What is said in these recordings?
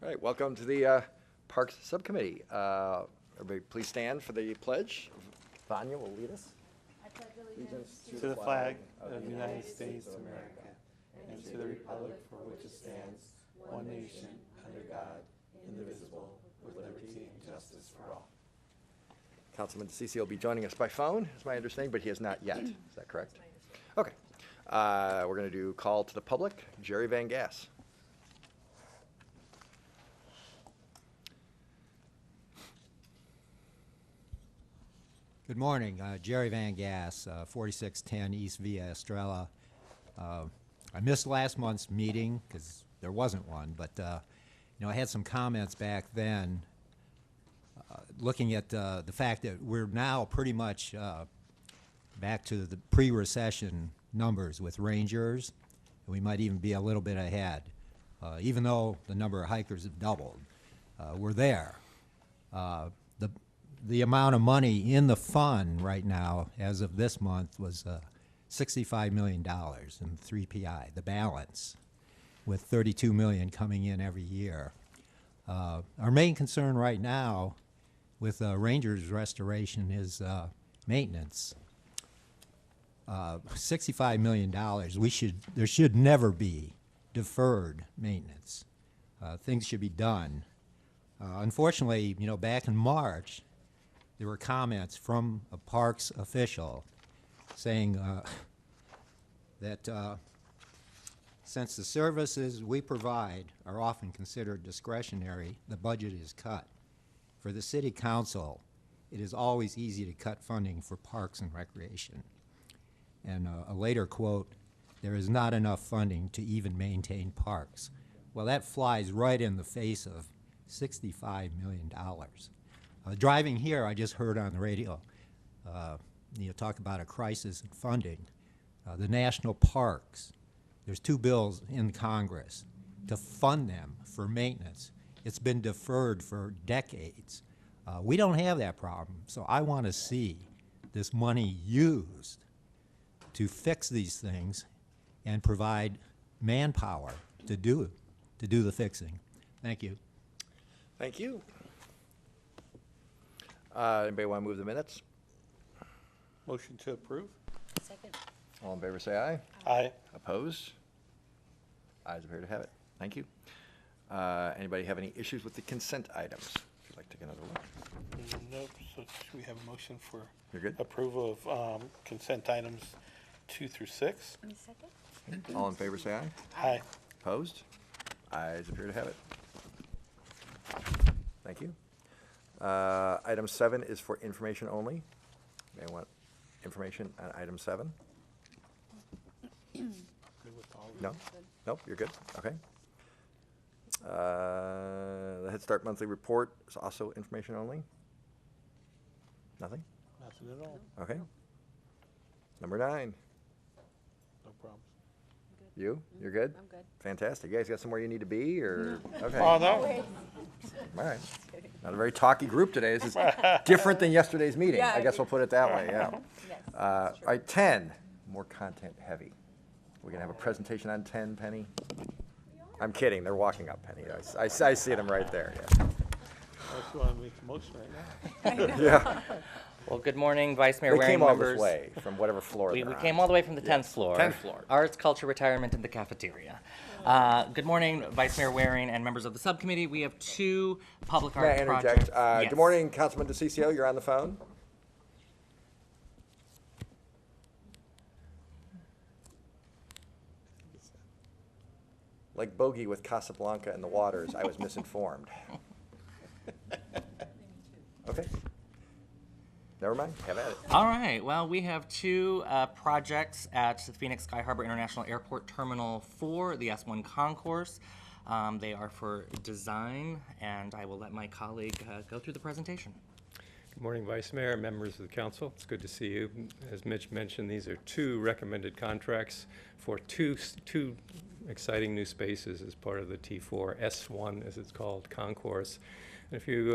All right, welcome to the Parks Subcommittee. Everybody please stand for the pledge. Vanya will lead us. I pledge allegiance To the flag of the United States of America and to the republic for which it stands, one nation, under God, indivisible, with liberty and justice for all. Councilman DeCiccio will be joining us by phone, is my understanding, but he has not yet. Is that correct? Okay. We're going to do call to the public. Jerry Van Gass. Good morning, Jerry Van Gass, 4610 East Via Estrella. I missed last month's meeting because there wasn't one, but I had some comments back then looking at the fact that we're now pretty much back to the pre-recession numbers with rangers, and we might even be a little bit ahead. Even though the number of hikers have doubled, we're there. The amount of money in the fund right now, as of this month, was $65 million in 3PI, the balance, with $32 million coming in every year. Our main concern right now with Rangers restoration is maintenance. $65 million, there should never be deferred maintenance. Things should be done. Unfortunately, back in March, there were comments from a parks official saying that since the services we provide are often considered discretionary, the budget is cut. For the city council, it is always easy to cut funding for parks and recreation. And a later quote, there is not enough funding to even maintain parks. Well, that flies right in the face of $65 million. Driving here, I just heard on the radio, talk about a crisis in funding. The national parks, there's two bills in Congress to fund them for maintenance. It's been deferred for decades. We don't have that problem, so I want to see this money used to fix these things and provide manpower to do the fixing. Thank you. Thank you. Anybody want to move the minutes? Motion to approve? Second. All in favor say aye. Aye. Opposed? Ayes appear to have it. Thank you. Anybody have any issues with the consent items? If you'd like to take another look. Nope, so should we have a motion for You're good? approval of consent items 2 through 6? Any second? All in favor say aye. Aye. Opposed? Ayes appear to have it. Thank you. Item 7 is for information only. May I want information on item 7? Good with all of them? No? Nope, you're good? Okay. The Head Start monthly report is also information only? Nothing? Nothing at all. Okay. Number 9. No problems. You? You're good? I'm good. Fantastic. You guys got somewhere you need to be, or? Okay. Oh, All no? right. Not a very talky group today. This is different than yesterday's meeting. Yeah, I guess we'll put it that way, yeah. Yes. All right, 10, more content heavy. We're going to have a presentation on 10, Penny? I'm kidding. They're walking up, Penny. I see them right there, yeah. Unless you want to make a motion right now. Yeah. Well, good morning, Vice Mayor They Waring, came all members. this way, from whatever floor We they're on. came all the way from the 10th floor. 10th floor. Arts, culture, retirement, and the cafeteria. Good morning, Vice Mayor Waring and members of the subcommittee. We have 2 public May I arts interject? projects. Good morning, Councilman DeCiccio. You're on the phone. Like Bogey with Casablanca and the Waters, I was misinformed. Okay. Never mind. Have at it. All right. Well, we have 2 projects at the Phoenix Sky Harbor International Airport Terminal 4, the S1 Concourse. They are for design, and I will let my colleague go through the presentation. Good morning, Vice Mayor, members of the council. It's good to see you. As Mitch mentioned, these are 2 recommended contracts for two exciting new spaces as part of the T4 S1, as it's called, concourse. And if you,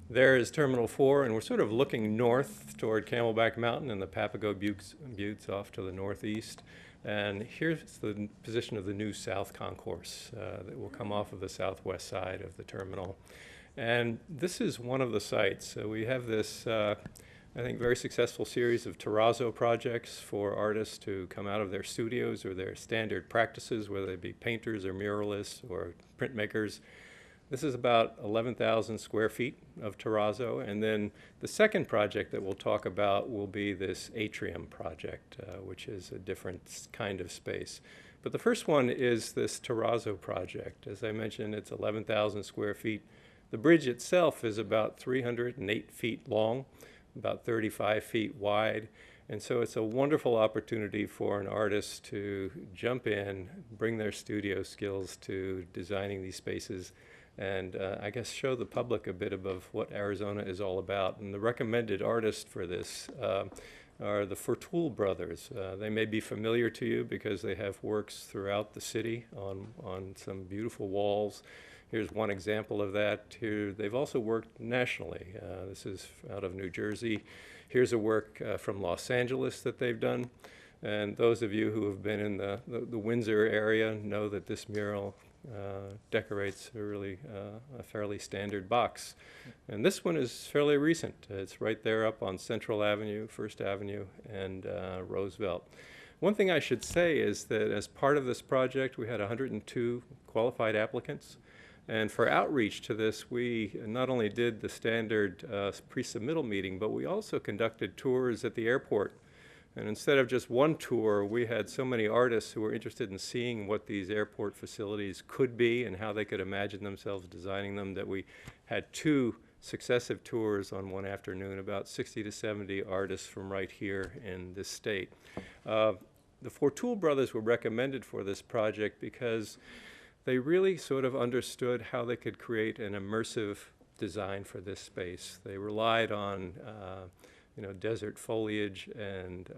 there is Terminal 4, and we're sort of looking north toward Camelback Mountain and the Papago Buttes off to the northeast. And here's the position of the new South Concourse that will come off of the southwest side of the terminal. And this is one of the sites. So we have this, I think, very successful series of terrazzo projects for artists to come out of their studios or their standard practices, whether they be painters or muralists or printmakers. This is about 11,000 square feet of terrazzo. And then the second project that we'll talk about will be this atrium project, which is a different kind of space. But the first one is this terrazzo project. As I mentioned, it's 11,000 square feet. The bridge itself is about 308 feet long, about 35 feet wide. And so it's a wonderful opportunity for an artist to jump in, bring their studio skills to designing these spaces, and I guess show the public a bit of what Arizona is all about. And the recommended artists for this are the Fortool brothers. They may be familiar to you because they have works throughout the city on some beautiful walls. Here's one example of that. Here, they've also worked nationally. This is out of New Jersey. Here's a work from Los Angeles that they've done. And those of you who have been in the Windsor area know that this mural decorates a fairly standard box. And this one is fairly recent. It's right there up on Central Avenue, First Avenue, and Roosevelt. One thing I should say is that as part of this project, we had 102 qualified applicants. And for outreach to this, we not only did the standard pre-submittal meeting, but we also conducted tours at the airport. And instead of just one tour, we had so many artists who were interested in seeing what these airport facilities could be and how they could imagine themselves designing them that we had 2 successive tours on one afternoon, about 60 to 70 artists from right here in this state. The Fortool brothers were recommended for this project because they really sort of understood how they could create an immersive design for this space. They relied on desert foliage and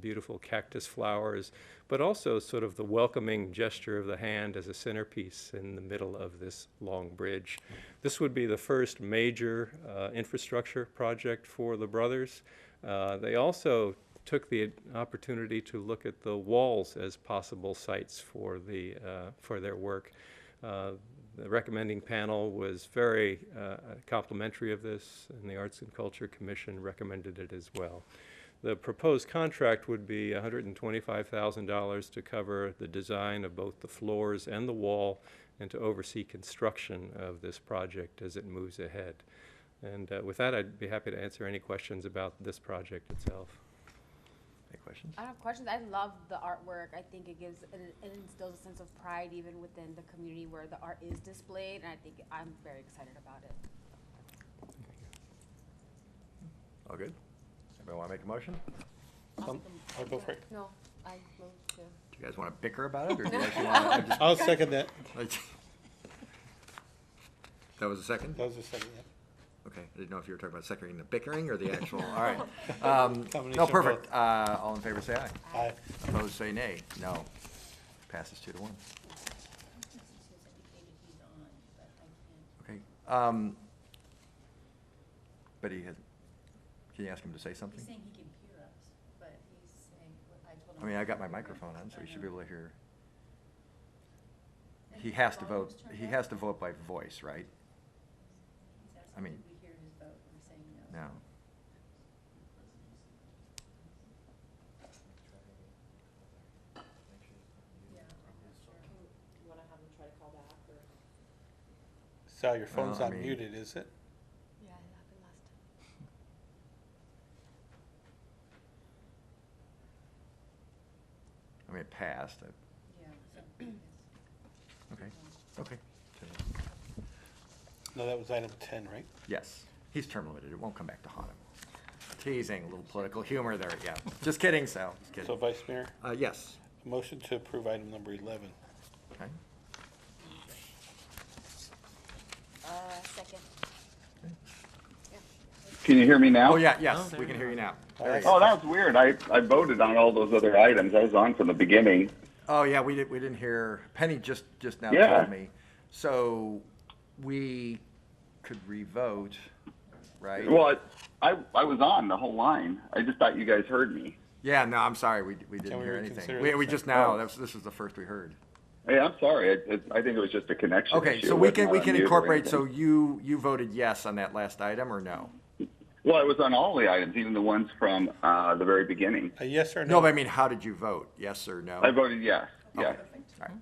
beautiful cactus flowers, but also sort of the welcoming gesture of the hand as a centerpiece in the middle of this long bridge. This would be the first major infrastructure project for the brothers. They also took the opportunity to look at the walls as possible sites for their work. The recommending panel was very complimentary of this, and the Arts and Culture Commission recommended it as well. The proposed contract would be $125,000 to cover the design of both the floors and the wall and to oversee construction of this project as it moves ahead. And with that, I'd be happy to answer any questions about this project itself. Any questions? I don't have questions. I love the artwork. I think it gives, it instills a sense of pride even within the community where the art is displayed, and I think I'm very excited about it. All good? Anybody want to make a motion? I'll go for it. No, I move to. Do you guys want to bicker about it, or do you actually want to? I'll second that. That was a second? That was a second, yeah. Okay, I didn't know if you were talking about seconding the bickering or the actual, all right. Combination No, of perfect. both. All in favor, say aye. Aye. Opposed, say nay. No. Passes 2 to 1. Okay. But he has, can you ask him to say something? He's saying he can hear us, but he's saying, I told him. I mean, I got my microphone on, so he should be able to hear. He has to vote by voice, right? I mean, We hear his vote, we're saying no. no. Yeah, I'm not sure. You wanna have him try to call back, or? Sal, your phone's Well, I not mean- muted, is it? Yeah, it happened last time. I mean, it passed. Yeah. Okay, okay. No, that was item 10, right? Yes, he's term limited. It won't come back to haunt him. Teasing, a little political humor there, yeah. Just kidding, Sal, just So kidding. Vice Mayor, Yes, motion to approve item number 11. okay. Second. Can you hear me now? Oh, yeah, yes, we can hear you now. There you Oh, go. that was weird. I voted on all those other items. I was on from the beginning. Oh, yeah, we didn't hear, Penny just now Yeah. told me. So we could revote, right? Well, I was on the whole line. I just thought you guys heard me. Yeah, no, I'm sorry, we didn't Can we hear reconsider anything. We the just second? now, this is the first we heard. Hey, I'm sorry. I think it was just a connection Okay, issue. so It we wasn't can on mute or incorporate, so anything. you voted yes on that last item, or no? Well, it was on all the items, even the ones from the very beginning. A yes or no? No, but I mean, how did you vote? Yes or no? I voted yes, yes. Okay, all right.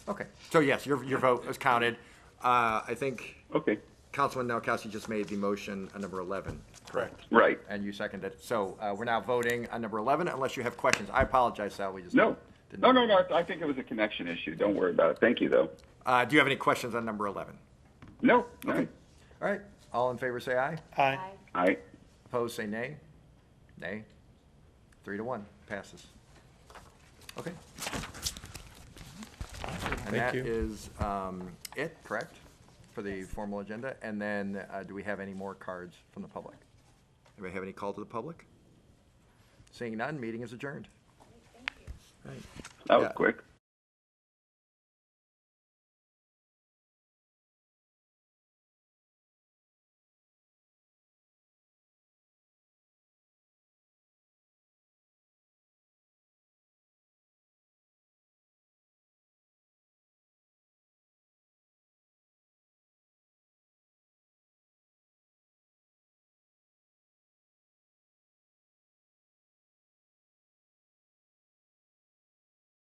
Okay, so yes, your vote was counted. I think Okay, Councilman Noakowski just made the motion on number 11, correct? right. And you seconded it. So we're now voting on number 11, unless you have questions. I apologize, Sal, we just. No, didn't- no, I think it was a connection issue. Don't worry about it. Thank you, though. Do you have any questions on number 11? No, no. Okay. All right, all in favor, say aye. Aye. I, Opposed, say nay. Nay. 3-1, passes. Okay. And Thank that you. is it, correct, for the formal agenda? And then, do we have any more cards from the public? Anybody have any call to the public? Seeing none, meeting is adjourned. Thank you. that was Yeah. quick.